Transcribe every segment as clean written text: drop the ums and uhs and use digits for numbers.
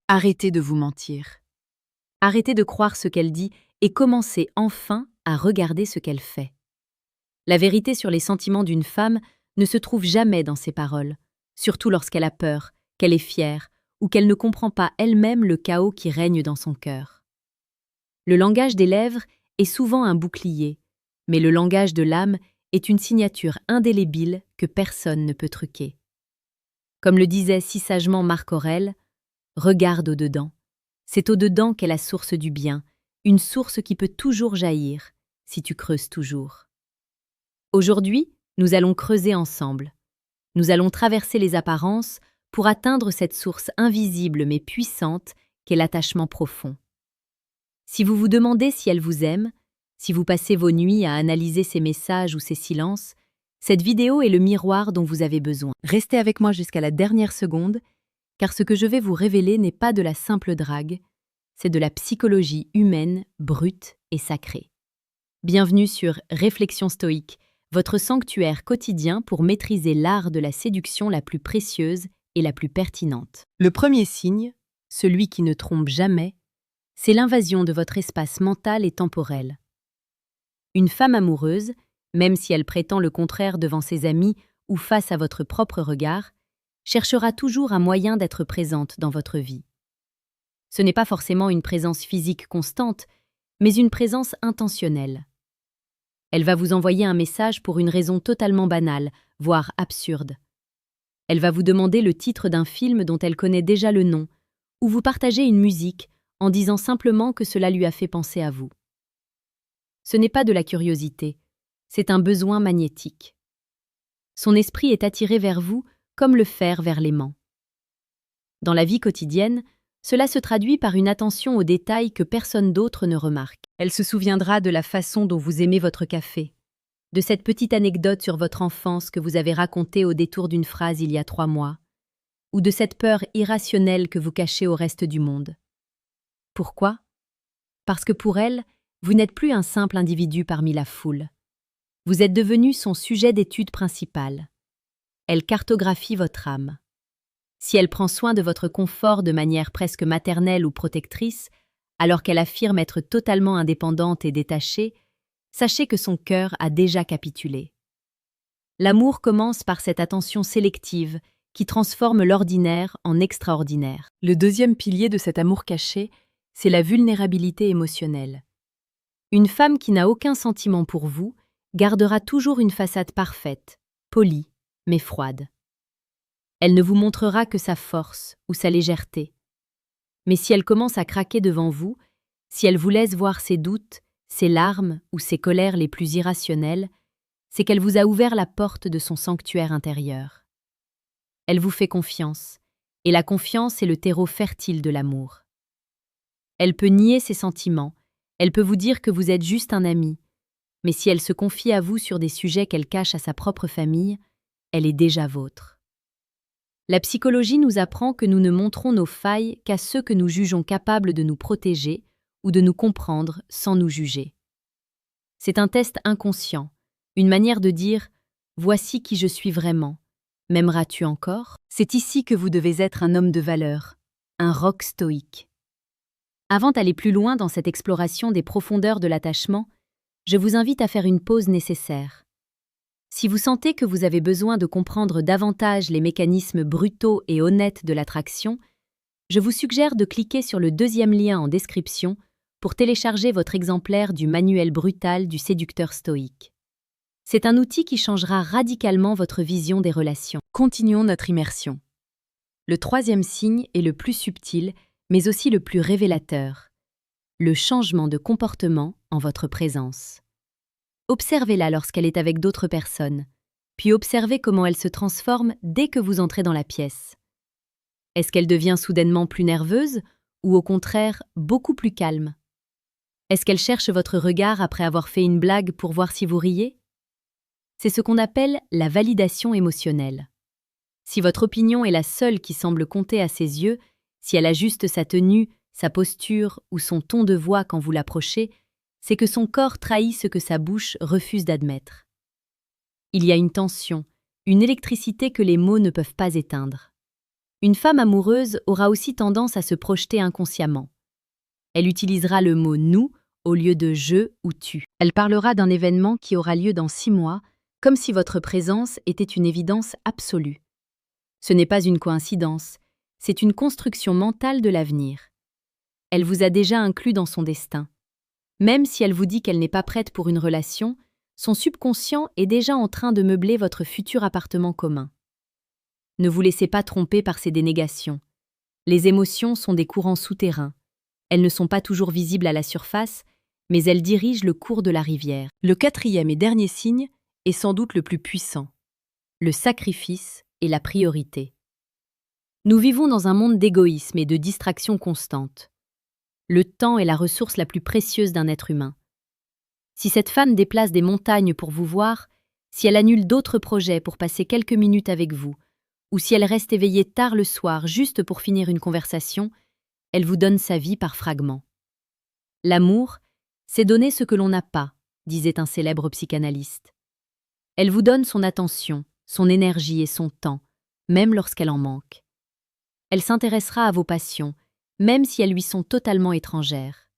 Arrêtez de vous mentir. Arrêtez de croire ce qu'elle dit et commencez enfin à regarder ce qu'elle fait. La vérité sur les sentiments d'une femme ne se trouve jamais dans ses paroles, surtout lorsqu'elle a peur, qu'elle est fière ou qu'elle ne comprend pas elle-même le chaos qui règne dans son cœur. Le langage des lèvres est souvent un bouclier, mais le langage de l'âme est une signature indélébile que personne ne peut truquer. Comme le disait si sagement Marc Aurèle, « Regarde au-dedans. C'est au-dedans qu'est la source du bien, une source qui peut toujours jaillir, si tu creuses toujours. » Aujourd'hui, nous allons creuser ensemble. Nous allons traverser les apparences pour atteindre cette source invisible mais puissante qu'est l'attachement profond. Si vous vous demandez si elle vous aime, si vous passez vos nuits à analyser ses messages ou ses silences, cette vidéo est le miroir dont vous avez besoin. Restez avec moi jusqu'à la dernière seconde, car ce que je vais vous révéler n'est pas de la simple drague, c'est de la psychologie humaine, brute et sacrée. Bienvenue sur Réflexion stoïque, votre sanctuaire quotidien pour maîtriser l'art de la séduction la plus précieuse et la plus pertinente. Le premier signe, celui qui ne trompe jamais, c'est l'invasion de votre espace mental et temporel. Une femme amoureuse, même si elle prétend le contraire devant ses amis ou face à votre propre regard, cherchera toujours un moyen d'être présente dans votre vie. Ce n'est pas forcément une présence physique constante, mais une présence intentionnelle. Elle va vous envoyer un message pour une raison totalement banale, voire absurde. Elle va vous demander le titre d'un film dont elle connaît déjà le nom, ou vous partager une musique en disant simplement que cela lui a fait penser à vous. Ce n'est pas de la curiosité, c'est un besoin magnétique. Son esprit est attiré vers vous comme le fer vers l'aimant. Dans la vie quotidienne, cela se traduit par une attention aux détails que personne d'autre ne remarque. Elle se souviendra de la façon dont vous aimez votre café, de cette petite anecdote sur votre enfance que vous avez racontée au détour d'une phrase il y a 3 mois, ou de cette peur irrationnelle que vous cachez au reste du monde. Pourquoi ? Parce que pour elle, vous n'êtes plus un simple individu parmi la foule. Vous êtes devenu son sujet d'étude principal. Elle cartographie votre âme. Si elle prend soin de votre confort de manière presque maternelle ou protectrice, alors qu'elle affirme être totalement indépendante et détachée, sachez que son cœur a déjà capitulé. L'amour commence par cette attention sélective qui transforme l'ordinaire en extraordinaire. Le deuxième pilier de cet amour caché, c'est la vulnérabilité émotionnelle. Une femme qui n'a aucun sentiment pour vous gardera toujours une façade parfaite, polie, mais froide. Elle ne vous montrera que sa force ou sa légèreté. Mais si elle commence à craquer devant vous, si elle vous laisse voir ses doutes, ses larmes ou ses colères les plus irrationnelles, c'est qu'elle vous a ouvert la porte de son sanctuaire intérieur. Elle vous fait confiance, et la confiance est le terreau fertile de l'amour. Elle peut nier ses sentiments, elle peut vous dire que vous êtes juste un ami, mais si elle se confie à vous sur des sujets qu'elle cache à sa propre famille, elle est déjà vôtre. La psychologie nous apprend que nous ne montrons nos failles qu'à ceux que nous jugeons capables de nous protéger ou de nous comprendre sans nous juger. C'est un test inconscient, une manière de dire « Voici qui je suis vraiment. M'aimeras-tu encore ?» C'est ici que vous devez être un homme de valeur, un roc stoïque. Avant d'aller plus loin dans cette exploration des profondeurs de l'attachement, je vous invite à faire une pause nécessaire. Si vous sentez que vous avez besoin de comprendre davantage les mécanismes brutaux et honnêtes de l'attraction, je vous suggère de cliquer sur le deuxième lien en description pour télécharger votre exemplaire du manuel brutal du séducteur stoïque. C'est un outil qui changera radicalement votre vision des relations. Continuons notre immersion. Le troisième signe est le plus subtil, mais aussi le plus révélateur. Le changement de comportement en votre présence. Observez-la lorsqu'elle est avec d'autres personnes, puis observez comment elle se transforme dès que vous entrez dans la pièce. Est-ce qu'elle devient soudainement plus nerveuse ou au contraire beaucoup plus calme? Est-ce qu'elle cherche votre regard après avoir fait une blague pour voir si vous riez? C'est ce qu'on appelle la validation émotionnelle. Si votre opinion est la seule qui semble compter à ses yeux, si elle ajuste sa tenue, sa posture ou son ton de voix quand vous l'approchez, c'est que son corps trahit ce que sa bouche refuse d'admettre. Il y a une tension, une électricité que les mots ne peuvent pas éteindre. Une femme amoureuse aura aussi tendance à se projeter inconsciemment. Elle utilisera le mot « nous » au lieu de « je » ou « tu ». Elle parlera d'un événement qui aura lieu dans 6 mois, comme si votre présence était une évidence absolue. Ce n'est pas une coïncidence, c'est une construction mentale de l'avenir. Elle vous a déjà inclus dans son destin. Même si elle vous dit qu'elle n'est pas prête pour une relation, son subconscient est déjà en train de meubler votre futur appartement commun. Ne vous laissez pas tromper par ces dénégations. Les émotions sont des courants souterrains. Elles ne sont pas toujours visibles à la surface, mais elles dirigent le cours de la rivière. Le 4e et dernier signe est sans doute le plus puissant. Le sacrifice et la priorité. Nous vivons dans un monde d'égoïsme et de distraction constante. Le temps est la ressource la plus précieuse d'un être humain. Si cette femme déplace des montagnes pour vous voir, si elle annule d'autres projets pour passer quelques minutes avec vous, ou si elle reste éveillée tard le soir juste pour finir une conversation, elle vous donne sa vie par fragments. L'amour, c'est donner ce que l'on n'a pas, disait un célèbre psychanalyste. Elle vous donne son attention, son énergie et son temps, même lorsqu'elle en manque. Elle s'intéressera à vos passions, même si elles lui sont totalement étrangères.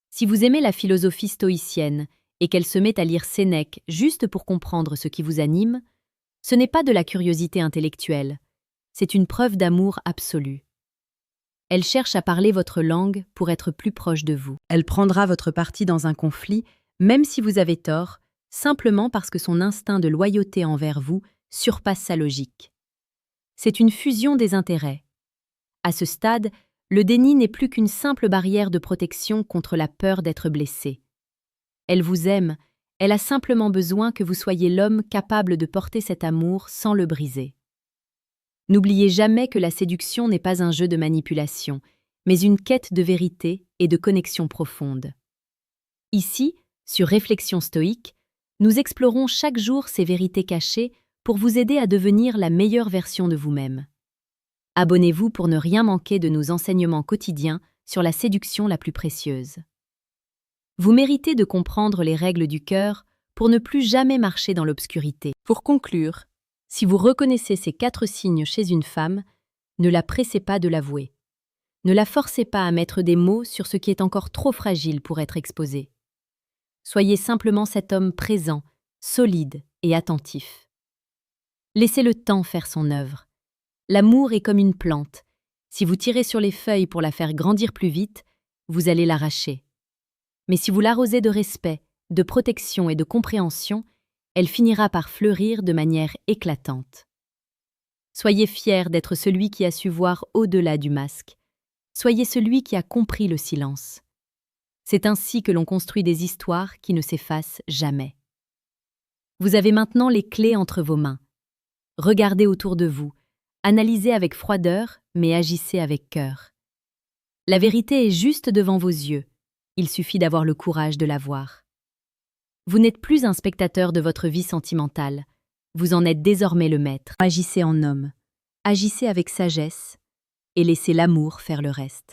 Si vous aimez la philosophie stoïcienne et qu'elle se met à lire Sénèque juste pour comprendre ce qui vous anime, ce n'est pas de la curiosité intellectuelle, c'est une preuve d'amour absolu. Elle cherche à parler votre langue pour être plus proche de vous. Elle prendra votre parti dans un conflit, même si vous avez tort, simplement parce que son instinct de loyauté envers vous surpasse sa logique. C'est une fusion des intérêts. À ce stade, le déni n'est plus qu'une simple barrière de protection contre la peur d'être blessé. Elle vous aime, elle a simplement besoin que vous soyez l'homme capable de porter cet amour sans le briser. N'oubliez jamais que la séduction n'est pas un jeu de manipulation, mais une quête de vérité et de connexion profonde. Ici, sur Réflexion stoïque, nous explorons chaque jour ces vérités cachées pour vous aider à devenir la meilleure version de vous-même. Abonnez-vous pour ne rien manquer de nos enseignements quotidiens sur la séduction la plus précieuse. Vous méritez de comprendre les règles du cœur pour ne plus jamais marcher dans l'obscurité. Pour conclure, si vous reconnaissez ces 4 signes chez une femme, ne la pressez pas de l'avouer. Ne la forcez pas à mettre des mots sur ce qui est encore trop fragile pour être exposé. Soyez simplement cet homme présent, solide et attentif. Laissez le temps faire son œuvre. L'amour est comme une plante. Si vous tirez sur les feuilles pour la faire grandir plus vite, vous allez l'arracher. Mais si vous l'arrosez de respect, de protection et de compréhension, elle finira par fleurir de manière éclatante. Soyez fier d'être celui qui a su voir au-delà du masque. Soyez celui qui a compris le silence. C'est ainsi que l'on construit des histoires qui ne s'effacent jamais. Vous avez maintenant les clés entre vos mains. Regardez autour de vous, analysez avec froideur, mais agissez avec cœur. La vérité est juste devant vos yeux. Il suffit d'avoir le courage de la voir. Vous n'êtes plus un spectateur de votre vie sentimentale. Vous en êtes désormais le maître. Agissez en homme. Agissez avec sagesse et laissez l'amour faire le reste.